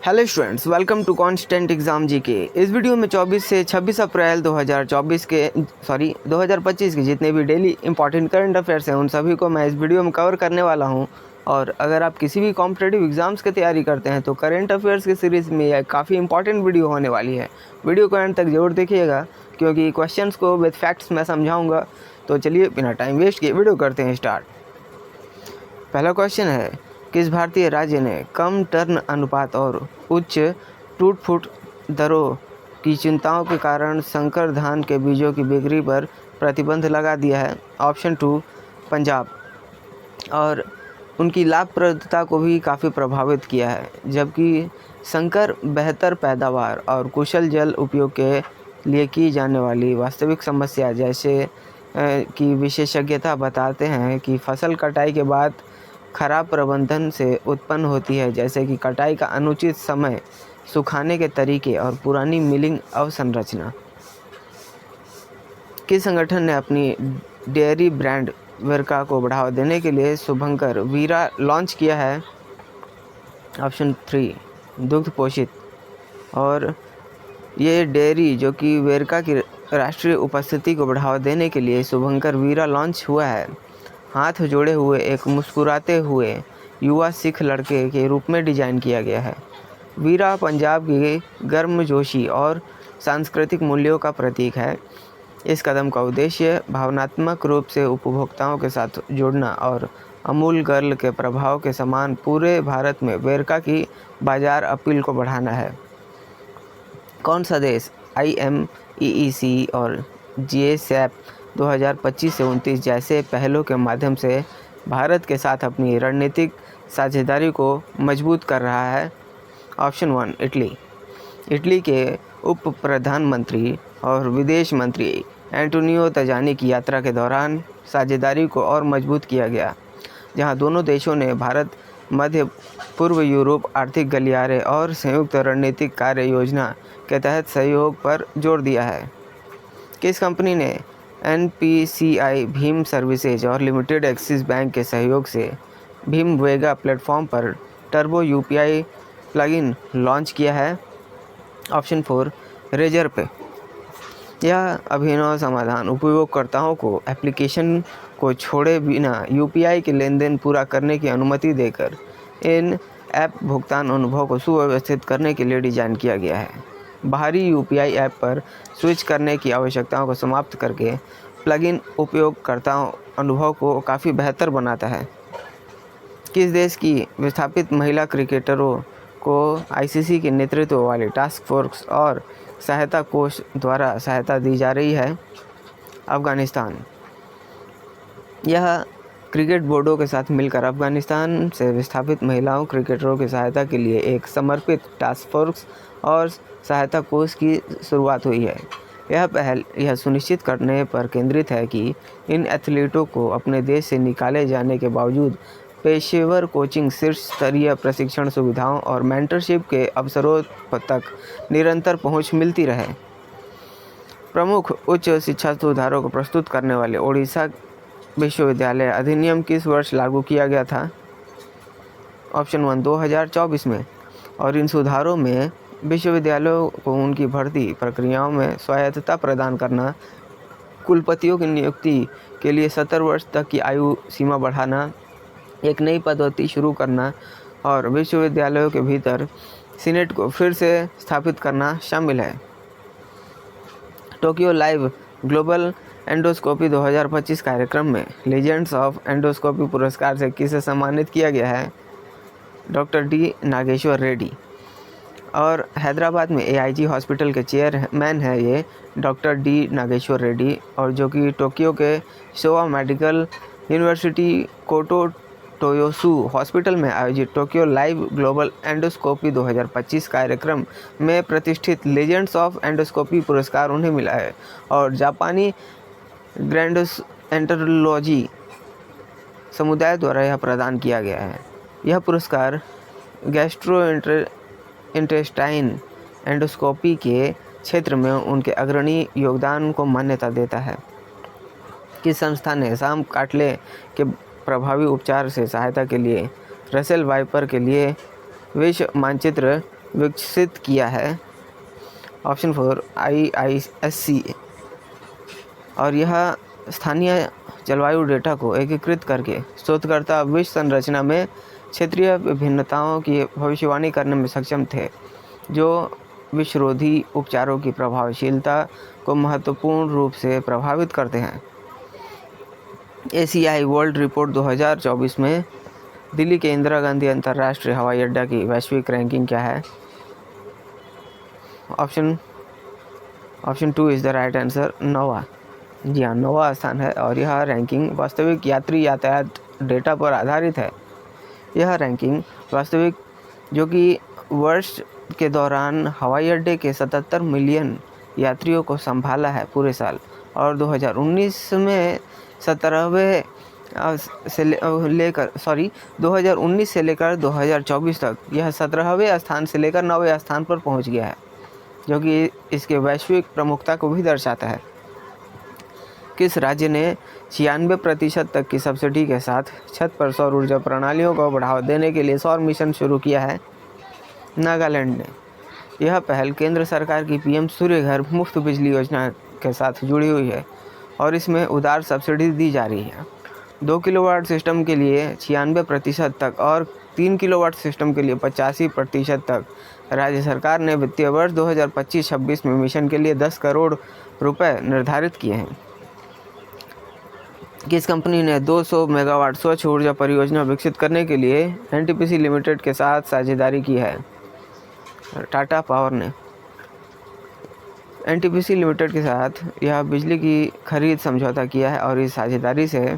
Hello students, welcome to constant exam GK. इस video में 24 से 26 अप्रैल 2025 के जितने भी डेली इंपॉर्टेंट करंट अफेयर्स हैं उन सभी को मैं इस वीडियो में कवर करने वाला हूं। और अगर आप किसी भी कॉम्पिटिटिव एग्जाम्स की तैयारी करते हैं तो करंट अफेयर्स की सीरीज़ में यह काफ़ी इंपॉर्टेंट वीडियो होने वाली है। वीडियो को एंड तक जरूर देखिएगा क्योंकि क्वेश्चंस को विद फैक्ट्स मैं समझाऊँगा। तो चलिए बिना टाइम वेस्ट किए वीडियो करते हैं स्टार्ट। पहला क्वेश्चन है, किस भारतीय राज्य ने कम टर्न अनुपात और उच्च टूट फूट दरों की चिंताओं के कारण संकर धान के बीजों की बिक्री पर प्रतिबंध लगा दिया है? ऑप्शन 2 पंजाब। और उनकी लाभप्रदता को भी काफ़ी प्रभावित किया है, जबकि संकर बेहतर पैदावार और कुशल जल उपयोग के लिए की जाने वाली वास्तविक समस्या जैसे की विशेषज्ञता बताते हैं कि फसल कटाई के बाद खराब प्रबंधन से उत्पन्न होती है, जैसे कि कटाई का अनुचित समय, सुखाने के तरीके और पुरानी मिलिंग अवसंरचना। किस संगठन ने अपनी डेयरी ब्रांड वेरका को बढ़ावा देने के लिए शुभंकर वीरा लॉन्च किया है? ऑप्शन 3 दुग्ध पोषित। और ये डेयरी जो कि वेरका की राष्ट्रीय उपस्थिति को बढ़ावा देने के लिए शुभंकर वीरा लॉन्च हुआ है, हाथ जोड़े हुए एक मुस्कुराते हुए युवा सिख लड़के के रूप में डिज़ाइन किया गया है। वीरा पंजाब की गर्मजोशी और सांस्कृतिक मूल्यों का प्रतीक है। इस कदम का उद्देश्य भावनात्मक रूप से उपभोक्ताओं के साथ जुड़ना और अमूल गर्ल के प्रभाव के समान पूरे भारत में वेरका की बाजार अपील को बढ़ाना है। कौन सा देश IMEEC और GSAP 2025 से 29 जैसे पहलों के माध्यम से भारत के साथ अपनी रणनीतिक साझेदारी को मजबूत कर रहा है? Option 1 Italy. इटली के उप प्रधानमंत्री और विदेश मंत्री एंटोनियो तजानी की यात्रा के दौरान साझेदारी को और मजबूत किया गया, जहां दोनों देशों ने भारत, मध्य पूर्व यूरोप आर्थिक गलियारे और संयुक्त रणनीतिक कार्य योजना के तहत सहयोग पर जोर दिया है। किस कंपनी ने NPCI भीम सर्विसेज और लिमिटेड एक्सिस बैंक के सहयोग से भीम वेगा प्लेटफॉर्म पर टर्बो UPI प्लगइन लॉन्च किया है? ऑप्शन 4 रेजर पे। यह अभिनव समाधान उपयोगकर्ताओं को एप्लीकेशन को छोड़े बिना UPI के लेन देन पूरा करने की अनुमति देकर इन ऐप भुगतान अनुभव को सुव्यवस्थित करने के लिए डिज़ाइन किया गया है। बाहरी UPI ऐप पर स्विच करने की आवश्यकताओं को समाप्त करके प्लगइन उपयोगकर्ताओं अनुभव को काफ़ी बेहतर बनाता है। किस देश की विस्थापित महिला क्रिकेटरों को ICC के नेतृत्व वाले टास्क फोर्स और सहायता कोष द्वारा सहायता दी जा रही है? अफ़गानिस्तान। यह क्रिकेट बोर्डों के साथ मिलकर अफ़गानिस्तान से विस्थापित महिलाओं क्रिकेटरों की सहायता के लिए एक समर्पित टास्क फोर्स और सहायता कोष की शुरुआत हुई है। यह पहल यह सुनिश्चित करने पर केंद्रित है कि इन एथलीटों को अपने देश से निकाले जाने के बावजूद पेशेवर कोचिंग, शीर्ष स्तरीय प्रशिक्षण सुविधाओं और मेंटरशिप के अवसरों तक निरंतर पहुंच मिलती रहे। प्रमुख उच्च शिक्षा सुधारों को प्रस्तुत करने वाले ओडिशा विश्वविद्यालय अधिनियम किस वर्ष लागू किया गया था? ऑप्शन 1 2024 में। और इन सुधारों में विश्वविद्यालयों को उनकी भर्ती प्रक्रियाओं में स्वायत्तता प्रदान करना, कुलपतियों की नियुक्ति के लिए 70 वर्ष तक की आयु सीमा बढ़ाना, एक नई पद्धति शुरू करना और विश्वविद्यालयों के भीतर सीनेट को फिर से स्थापित करना शामिल है। टोक्यो लाइव ग्लोबल एंडोस्कोपी 2025 कार्यक्रम में लीजेंड्स ऑफ एंडोस्कोपी पुरस्कार से किसे सम्मानित किया गया है? Doctor D Nageshwar Reddy. और हैदराबाद में AIG हॉस्पिटल के चेयरमैन है ये डॉक्टर D नागेश्वर रेड्डी, और जो कि टोक्यो के शोवा मेडिकल यूनिवर्सिटी कोटो टोयोसु हॉस्पिटल में आयोजित टोक्यो लाइव ग्लोबल एंडोस्कोपी 2025 कार्यक्रम में प्रतिष्ठित लीजेंड्स ऑफ एंडोस्कोपी पुरस्कार उन्हें मिला है। और जापानी ग्रैंडोएंटरोलॉजी समुदाय द्वारा यह प्रदान किया गया है। यह पुरस्कार गैस्ट्रोइंटेस्टाइन एंडोस्कोपी के क्षेत्र में उनके अग्रणी योगदान को मान्यता देता है। किस संस्था ने साम काटले के प्रभावी उपचार से सहायता के लिए रसेल वाइपर के लिए विश्व मानचित्र विकसित किया है? Option 4 IISc। और यह स्थानीय जलवायु डेटा को एकीकृत करके शोधकर्ता विश्व संरचना में क्षेत्रीय विभिन्नताओं की भविष्यवाणी करने में सक्षम थे, जो विषरोधी उपचारों की प्रभावशीलता को महत्वपूर्ण रूप से प्रभावित करते हैं। ACI वर्ल्ड रिपोर्ट 2024 में दिल्ली के इंदिरा गांधी अंतर्राष्ट्रीय हवाई अड्डा की वैश्विक रैंकिंग क्या है? Option 2 is the right answer, 9वां। जी हाँ, 9वां स्थान है और यह रैंकिंग वास्तविक यात्री यातायात डेटा पर आधारित है। यह रैंकिंग वास्तविक जो कि वर्ष के दौरान हवाई अड्डे के 77 मिलियन यात्रियों को संभाला है पूरे साल, और 2019 में 2019 से लेकर 2024 तक यह 17वें स्थान से लेकर 9वें स्थान पर पहुंच गया है, जो कि इसके वैश्विक प्रमुखता को भी दर्शाता है। किस राज्य ने 96% तक की सब्सिडी के साथ छत पर सौर ऊर्जा प्रणालियों को बढ़ावा देने के लिए सौर मिशन शुरू किया है? नागालैंड ने। यह पहल केंद्र सरकार की PM सूर्य घर मुफ्त बिजली योजना के साथ जुड़ी हुई है और इसमें उदार सब्सिडी दी जा रही है। 2 किलोवाट सिस्टम के लिए 96% तक और 3 किलोवाट सिस्टम के लिए 85% तक राज्य सरकार ने वित्तीय वर्ष 2025-26 में मिशन के लिए 10 करोड़ रुपए निर्धारित किए हैं। किस कंपनी ने 200 मेगावाट स्वच्छ ऊर्जा परियोजना विकसित करने के लिए NTPC लिमिटेड के साथ साझेदारी की है? टाटा पावर ने। NTPC लिमिटेड के साथ यह बिजली की खरीद समझौता किया है और इस साझेदारी से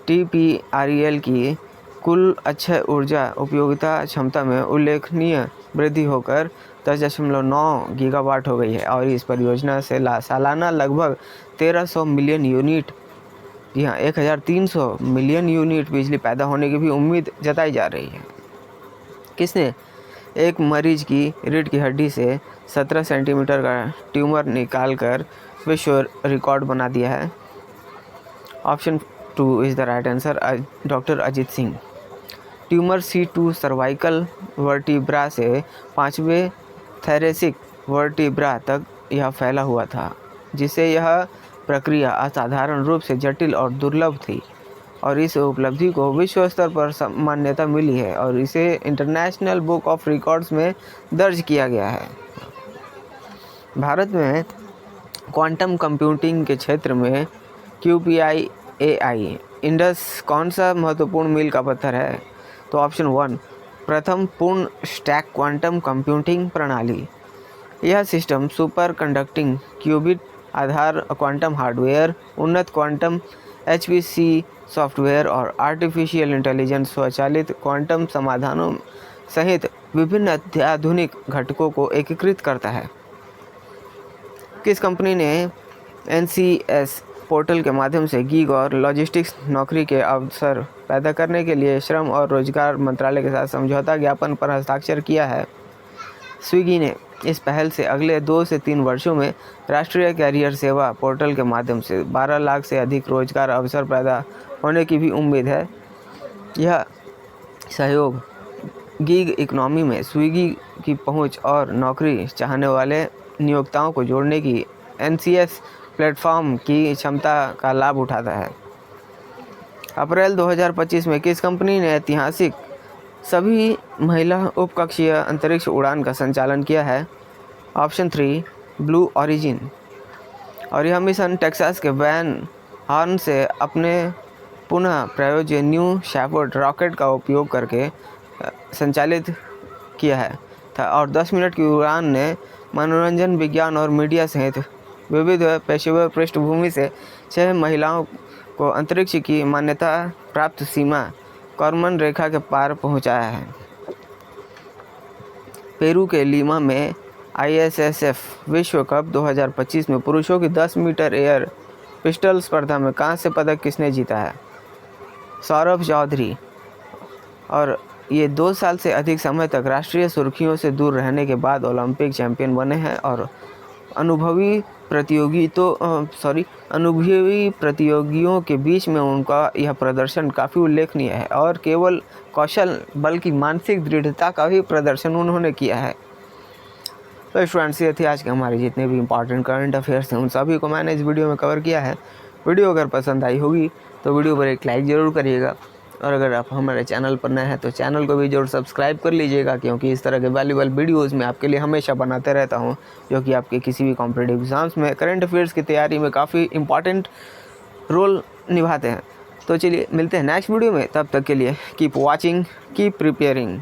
TPREL की कुल अक्षय ऊर्जा उपयोगिता क्षमता में उल्लेखनीय वृद्धि होकर 10.9 गीगावाट हो गई है और इस परियोजना से सालाना लगभग 1300 मिलियन यूनिट, जी हाँ 1300 मिलियन यूनिट बिजली पैदा होने की भी उम्मीद जताई जा रही है। किसने एक मरीज की रीढ़ की हड्डी से 17 सेंटीमीटर का ट्यूमर निकालकर विश्व रिकॉर्ड बना दिया है? Option 2 is the right answer, doctor Ajit Singh. Tumour C2 cervical vertebra से 5वें थैलेसिक वर्टिब्रा तक यह फैला हुआ था, जिससे यह प्रक्रिया असाधारण रूप से जटिल और दुर्लभ थी और इस उपलब्धि को विश्व स्तर पर मान्यता मिली है और इसे इंटरनेशनल बुक ऑफ रिकॉर्ड्स में दर्ज किया गया है। भारत में क्वांटम कंप्यूटिंग के क्षेत्र में QPI AI इंडस कौन सा महत्वपूर्ण मील का पत्थर है? तो ऑप्शन 1 प्रथम पूर्ण स्टैक क्वांटम कंप्यूटिंग प्रणाली। यह सिस्टम सुपर कंडक्टिंग क्यूबिट आधार क्वांटम हार्डवेयर, उन्नत क्वांटम HPC सॉफ्टवेयर और आर्टिफिशियल इंटेलिजेंस स्वचालित क्वांटम समाधानों सहित विभिन्न अत्याधुनिक घटकों को एकीकृत करता है। किस कंपनी ने NCS पोर्टल के माध्यम से गीग और लॉजिस्टिक्स नौकरी के अवसर पैदा करने के लिए श्रम और रोजगार मंत्रालय के साथ समझौता ज्ञापन पर हस्ताक्षर किया है? स्विगी ने। इस पहल से अगले 2 से 3 वर्षों में राष्ट्रीय कैरियर सेवा पोर्टल के माध्यम से 12 लाख से अधिक रोजगार अवसर पैदा होने की भी उम्मीद है। यह सहयोग गीग इकोनॉमी में स्विगी की पहुंच और नौकरी चाहने वाले नियोक्ताओं को जोड़ने की NCS प्लेटफॉर्म की क्षमता का लाभ उठाता है। अप्रैल 2025 में किस कंपनी ने ऐतिहासिक सभी महिला उपकक्षीय अंतरिक्ष उड़ान का संचालन किया है? Option 3 blue origin. और यह मिशन टेक्सास के वैन हॉर्न से अपने पुनः प्रयोज्य न्यू शेपर्ड रॉकेट का उपयोग करके संचालित किया है था और 10 मिनट की उड़ान ने मनोरंजन, विज्ञान और मीडिया सहित विविध पेशेवर पृष्ठभूमि से 6 महिलाओं को अंतरिक्ष की मान्यता प्राप्त सीमा कॉर्मन रेखा के पार पहुंचाया है। पेरू के लीमा में ISSF विश्व कप 2025 में पुरुषों की 10 मीटर एयर पिस्टल स्पर्धा में कांस्य पदक किसने जीता है? सौरभ चौधरी। और ये 2 साल से अधिक समय तक राष्ट्रीय सुर्खियों से दूर रहने के बाद ओलंपिक चैंपियन बने हैं और अनुभवी प्रतियोगियों के बीच में उनका यह प्रदर्शन काफ़ी उल्लेखनीय है और केवल कौशल बल्कि मानसिक दृढ़ता का भी प्रदर्शन उन्होंने किया है। तो स्टूडेंट्स, ये थी आज के हमारे जितने भी इंपॉर्टेंट करंट अफेयर्स हैं उन सभी को मैंने इस वीडियो में कवर किया है। वीडियो अगर पसंद आई होगी तो वीडियो पर एक लाइक ज़रूर करिएगा, और अगर आप हमारे चैनल पर नए हैं तो चैनल को भी जरूर सब्सक्राइब कर लीजिएगा, क्योंकि इस तरह के वैल्यूबल वीडियोज़ मैं आपके लिए हमेशा बनाते रहता हूँ, जो कि आपके किसी भी कॉम्पिटिटिव एग्ज़ाम्स में करंट अफेयर्स की तैयारी में काफ़ी इंपॉर्टेंट रोल निभाते हैं। तो चलिए मिलते हैं नेक्स्ट वीडियो में, तब तक के लिए कीप वॉचिंग, कीप प्रिपेयरिंग।